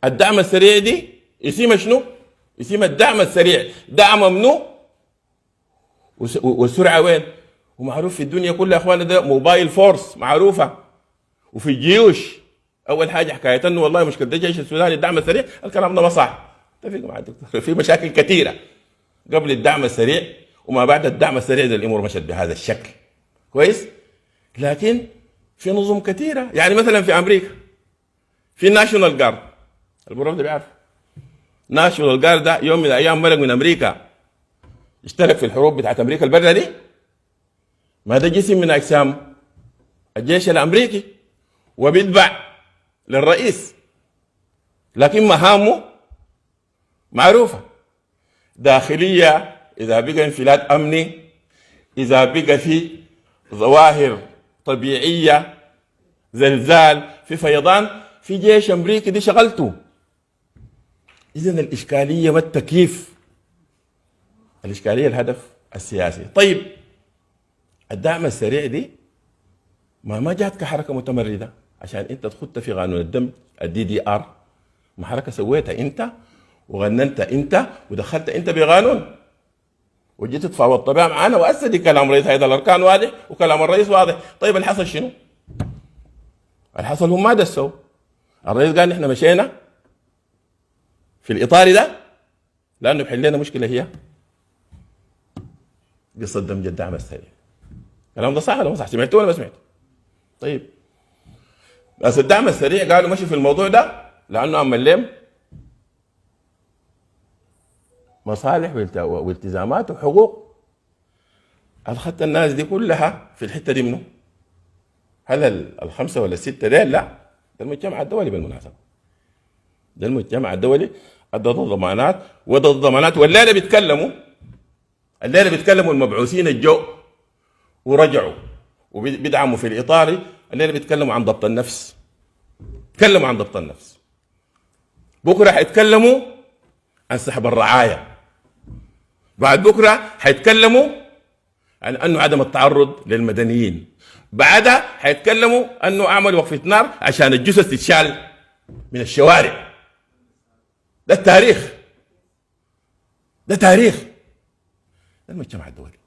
الدعم السريع دي يسمى شنو؟ يسمى الدعم السريع، دعم منو؟ والسرعه وين؟ ومعروف في الدنيا كلها يا اخوانا، ده موبايل فورس معروفه. وفي الجيوش اول حاجه حكايه انه والله مشكله ده الجيش السوداني الدعم السريع، الكلام ده ما صح. اتفق مع الدكتور، في مشاكل كثيره قبل الدعم السريع وما بعد الدعم السريع، ده الامور مشت بهذا الشكل كويس. لكن في نظم كثيره، يعني مثلا في امريكا في ناشونال جارد، البروف ده بيعرف ناشونال جارد، ده يوم من الايام مرق من امريكا اشترك في الحروب بتاعت امريكا البرة دي، ما ده جسم من اجسام الجيش الامريكي وبيتبع للرئيس، لكن مهامه معروفه، داخليه، اذا بقى انفلات امني، اذا بقى في ظواهر طبيعيه، زلزال، في فيضان، في جيش امريكي دي شغلته. اذا الاشكاليه ما التكييف، الاشكاليه الهدف السياسي. طيب الدعم السريع دي ما جات كحركه متمرده عشان انت تخط في قانون الدمج الدي دي ار، ما حركه سويتها انت وغننت انت ودخلت انت بقانون وجيت تتفاوض طبيعه معانا، واسدي كلام رئيس هيئه الاركان واضح وكلام الرئيس واضح. طيب اللي حصل شنو؟ اللي حصل هم ما دسوا. الرئيس قال نحن مشينا في الاطار ده لانه بحل لنا مشكله هي قصه دمج الدعم السريع. الكلام ده صح ولا ما صح؟ سمعتوا ولا ما سمعتوا؟ طيب ناس الدعم السريع قالوا مشي في الموضوع ده لانه عمل لهم مصالح والتزامات وحقوق. اخذت الناس دي كلها في الحته دي منه؟ هل الخمسه ولا السته ديل؟ لا، ده المجتمع الدولي بالمناسبه، ده المجتمع الدولي ادى الضمانات وده الضمانات. والليله بيتكلموا المبعوثين الجو ورجعوا وبيدعموا في الاطار، الليله بيتكلموا عن ضبط النفس، تكلموا عن ضبط النفس، بكره حيتكلموا عن سحب الرعايه، بعد بكره حيتكلموا عن انه عدم التعرض للمدنيين، بعدها حيتكلموا انه اعمل وقفه نار عشان الجثث تتشال من الشوارع. ده التاريخ، ده تاريخ المجتمع الدولي.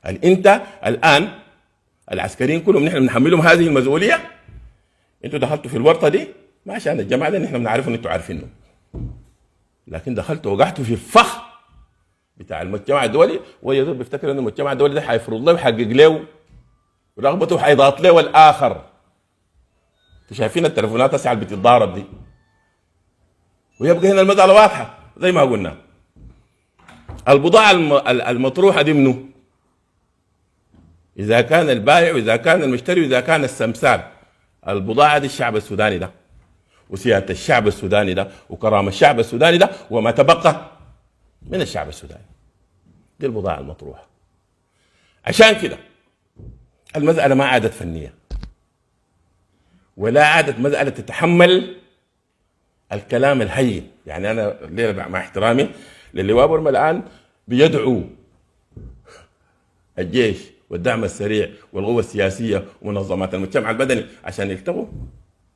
انت الان العسكريين كلهم نحن بنحملهم هذه المسؤوليه. انتوا دخلتوا في الورطه دي ما عشان الجماعه دي نحن بنعرف ان انتوا عارفينه، لكن دخلتوا وقعتوا في الفخ بتاع المجتمع الدولي، ويظل بيفتكر ان المجتمع الدولي ده حيفرض له ويحقق له رغبته وحيضغط له الاخر. انتوا شايفين التليفونات هسه اللي بتتضارب دي، ويبقى هنا المساله واضحه زي ما قلنا. البضاعه المطروحه دي منه؟ اذا كان البائع واذا كان المشتري واذا كان السمسار، البضاعه دي الشعب السوداني ده وسياده الشعب السوداني ده وكرامه الشعب السوداني ده وما تبقى من الشعب السوداني، دي البضاعه المطروحه. عشان كده المساله ما عادت فنيه ولا عادت مساله تتحمل الكلام الهين. يعني انا الليله مع احترامي للواء بورما الان بيدعو الجيش والدعم السريع والقوة السياسية ومنظمات المجتمع المدني عشان يلتقوا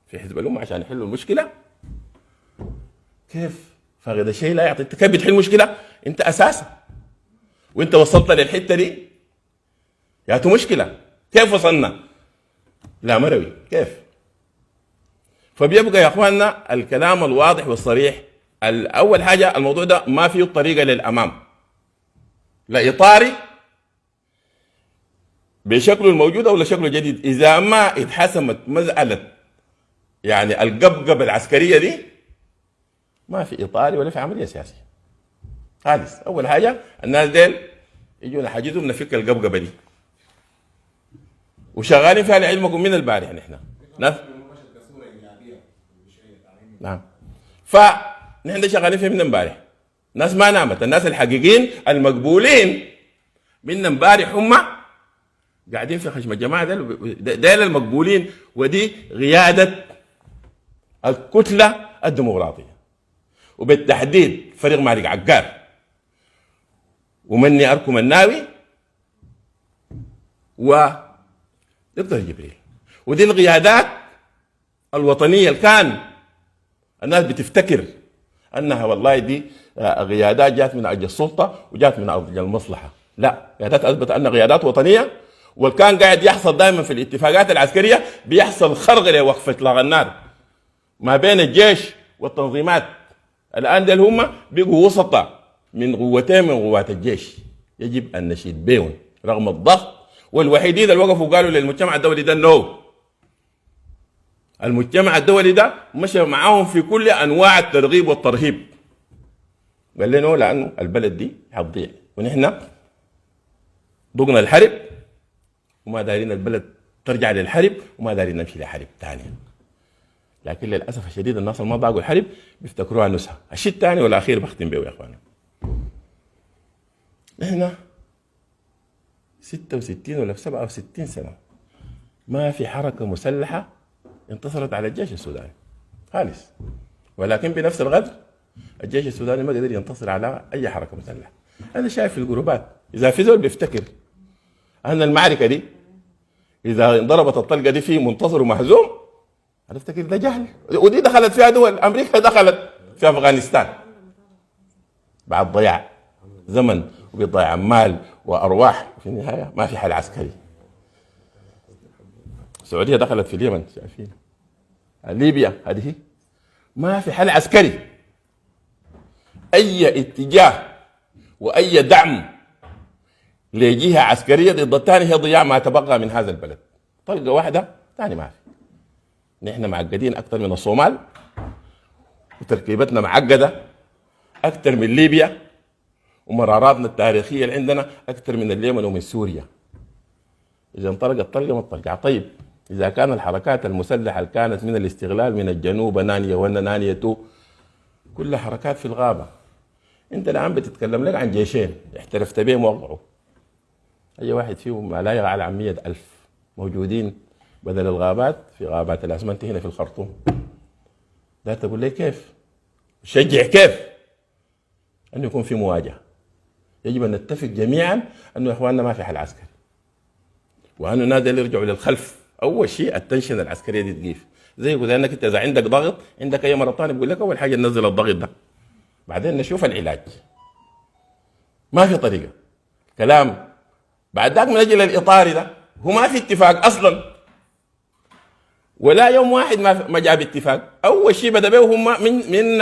في حزب الأمة عشان يحلوا المشكلة. كيف فاقد الشيء لا يعطي؟ انت كيف بتحل مشكلة انت اساسا وانت وصلت للحتة دي؟ يا تو مشكلة كيف وصلنا؟ لا مروي كيف؟ فبيبقى يا اخواننا الكلام الواضح والصريح. اول حاجة الموضوع ده ما فيه طريقة للامام، لا اطاري بشكله الموجود او شكله جديد. اذا ما اتحسمت مساله يعني القبقبه العسكريه دي ما في اطاري ولا في عمليه سياسيه خالص. اول حاجه الناس ديل يجونا حاجزهم نفك القبقبه دي وشغالين فيها لعلمكم من البارح نحن ناس. نعم، فنحن ده شغالين فيها من امبارح. ناس ما نامت، الناس الحقيقيين المقبولين من امبارح هم قاعدين في خشم الجماعه ديل المقبولين، ودي قياده الكتله الديمقراطيه وبالتحديد فريق مالك عقار ومني اركم الناوي ودكتور جبريل. ودي القيادات الوطنيه اللي كان الناس بتفتكر انها والله دي قيادات جات من اجل السلطه وجات من اجل المصلحه. لا، قيادات اثبت انها قيادات وطنيه، والكان قاعد يحصل دائما في الاتفاقات العسكريه بيحصل خرق لوقف اطلاق النار ما بين الجيش والتنظيمات. الان دول هم بقوا وسطاء من قوتين من قوات الجيش، يجب ان نشيد بهم رغم الضغط. والوحيدين اللي وقفوا قالوا للمجتمع الدولي ده نو. المجتمع الدولي ده مشى معاهم في كل انواع الترغيب والترهيب، قال لنا لانه البلد دي حتضيع ونحن ضقنا الحرب وما دارين البلد ترجع للحرب وما دارين نمشي لحرب ثانيه. لكن للاسف الشديد الناس اللي ما ضاقوا الحرب بيفتكروها نزهه. الشيء الثاني والاخير بختم به يا اخوانا، نحن 66 ولا 67 سنه ما في حركه مسلحه انتصرت على الجيش السوداني خالص، ولكن بنفس الغدر الجيش السوداني ما قدر ينتصر على اي حركه مسلحه. انا شايف في الجروبات اذا في زول بيفتكر ان المعركه دي اذا انضربت الطلقه دي في منتصر ومهزوم، انا افتكر ده جهل. ودي دخلت فيها دول، امريكا دخلت في افغانستان بعد ضياع زمن وبضياع مال وارواح، في النهايه ما في حل عسكري. السعوديه دخلت في اليمن، شايفين ليبيا هذه ما في حل عسكري. اي اتجاه واي دعم لجهه عسكريه ضد الثاني هي ضياع ما تبقى من هذا البلد. طلقه واحده ثاني ما في. نحن معقدين اكثر من الصومال، وتركيبتنا معقده اكثر من ليبيا، ومراراتنا التاريخيه اللي عندنا اكثر من اليمن ومن سوريا. اذا انطلقت طلقه ما تطلع. طيب اذا كان الحركات المسلحه اللي كانت من الاستغلال من الجنوب، نانيا ونانيا 2 كلها حركات في الغابه، انت الان بتتكلم لك عن جيشين احترفت بهم وضعوا، اي واحد فيهم ما لا يقع على 100,000 موجودين بدل الغابات في غابات الاسمنت هنا في الخرطوم. ده تقول لي كيف؟ شجع كيف؟ انه يكون في مواجهه. يجب ان نتفق جميعا انه يا اخواننا ما في حل عسكري، وانه الناس اللي يرجعوا للخلف. اول شيء التنشن العسكريه دي تقيف، زي يقول انك انت اذا عندك ضغط، عندك اي مرض ثاني بقول لك اول حاجه ننزل الضغط ده، بعدين نشوف العلاج. ما في طريقه كلام بعد ذاك من اجل الاطار ده. هو ما في اتفاق اصلا، ولا يوم واحد ما جاب اتفاق. اول شيء بدا به هم من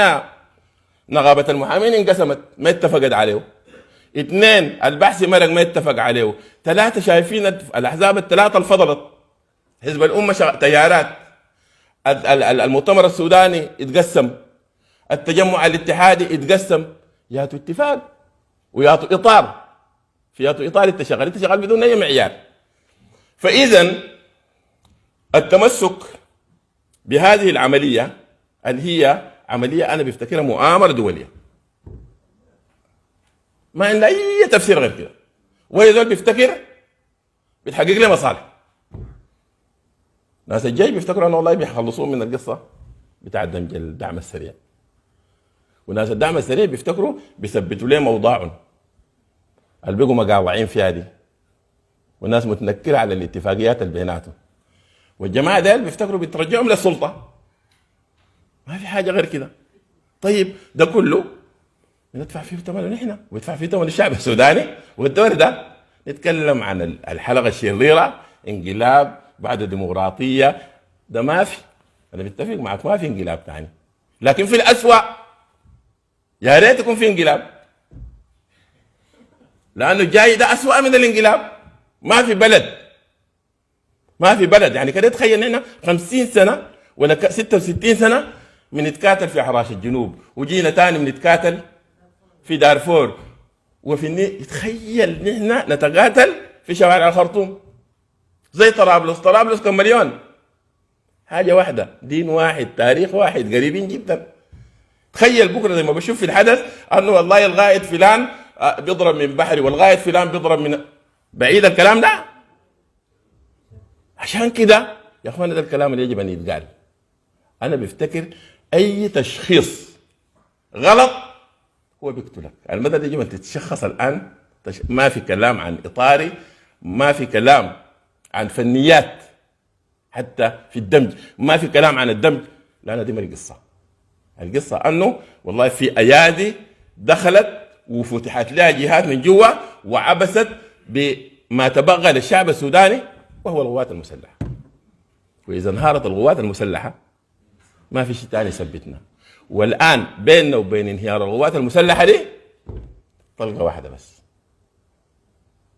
نقابه المحامين انقسمت ما اتفقت عليه. 2 البحث مرق ما اتفق عليه. 3 شايفين الاحزاب الثلاثه الفضلت، حزب الامه تيارات، المؤتمر السوداني اتقسم، التجمع الاتحادي اتقسم. ياتوا اتفاق وياتوا اطار، في ياتوا اطار انت شغال بدون اي معيار. فاذا التمسك بهذه العمليه اللي هي عمليه انا بفتكرها مؤامره دوليه، ما عندها اي تفسير غير كده، وهي ذول بيفتكر بتحقق لي مصالح. ناس الجيش بيفتكروا انه والله بيخلصون من القصه بتاع الدعم السريع، وناس الدعم السريع بيفتكروا بيثبتوا لهم اوضاعهم اللي بيقوا مقاوعين فيها دي، والناس متنكره على الاتفاقيات اللي بيناتهم. والجماعه ديل بيفتكروا بيترجعهم للسلطه، ما في حاجه غير كده. طيب ده كله ندفع فيه ثمنه نحن ويدفع فيه ثمن الشعب السوداني. والدور ده نتكلم عن الحلقه الشريره، انقلاب بعد ديمقراطيه، ده ما في. انا بتفق معك ما في انقلاب ثاني، لكن في الاسوأ يا ريت يكون في انقلاب، لانه جاي ده اسوأ من الانقلاب. ما في بلد يعني كده. تخيل نحن 50 سنه ولا 66 سنه بنتكاتل في احراش الجنوب، وجينا ثاني بنتكاتل في دارفور وفي تخيل نحن نتقاتل في شوارع الخرطوم زي طرابلس كم مليون، حاجه واحده، دين واحد، تاريخ واحد، قريبين جدا. تخيل بكره زي ما بشوف في الحدث انه والله القائد فلان بيضرب من بحري والقائد فلان بيضرب من بعيد. الكلام ده عشان كده يا اخوانا ده الكلام اللي يجب ان يتقال. انا بفتكر اي تشخيص غلط هو بيقتلك. المدى يجب ان تتشخص الان. ما في كلام عن اطاري، ما في كلام عن فنيات، حتى في الدمج ما في كلام عن الدمج، لان دي ما قصه. القصة أنه والله في أيادي دخلت وفتحت لها جهات من جوا وعبست بما تبغى للشعب السوداني وهو القوات المسلحة. وإذا انهارت القوات المسلحة ما في شيء ثاني يثبتنا. والآن بيننا وبين انهيار القوات المسلحة دي طلقة واحدة بس،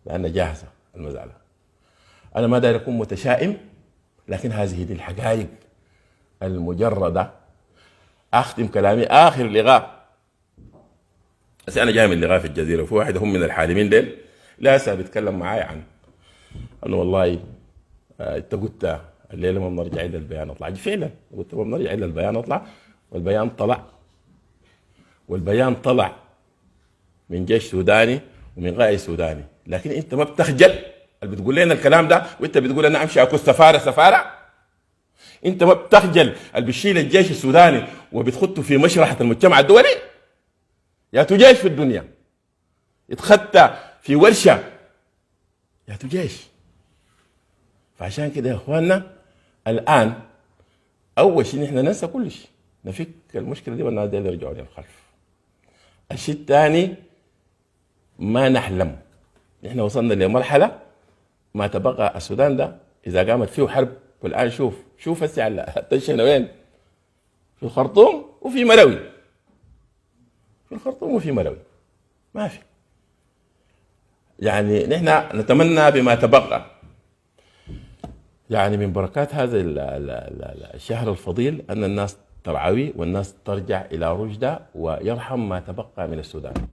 لأنها جاهزة المزالة. أنا ما داير أكون متشائم، لكن هذه دي الحقائق المجردة. أختم كلامي آخر لقاء، بس أنا جاي من لقاء في الجزيرة، وفي واحد هم من الحالمين ديل لا بيتكلم معايا عن أنه والله أنت قلت الليلة ما بنرجع إلا البيان أطلع. فعلا قلت ما بنرجع إلا البيان أطلع، والبيان طلع، والبيان طلع من جيش سوداني ومن قائد سوداني. لكن أنت ما بتخجل اللي بتقول لنا الكلام ده وأنت بتقول أنا أمشي أكون سفارة. أنت ما بتخجل اللي بتشيل الجيش السوداني وبتخطه في مشرحة المجتمع الدولي. يا جيش في الدنيا يتخطى في ورشة، يا جيش. فعشان كده يا اخواننا الان اول شيء نحن ننسى كل شيء، نفك المشكله دي والناس دي يرجعوا للخلف. الشيء الثاني ما نحلم، نحن وصلنا لمرحله ما تبقى السودان ده اذا قامت فيه حرب. والان شوف هسه التنشنه وين؟ في الخرطوم وفي مروي. في الخرطوم وفي مروي ما في. يعني نحن نتمنى بما تبقى يعني من بركات هذا الشهر الفضيل أن الناس ترعوي والناس ترجع إلى رشدها ويرحم ما تبقى من السودان.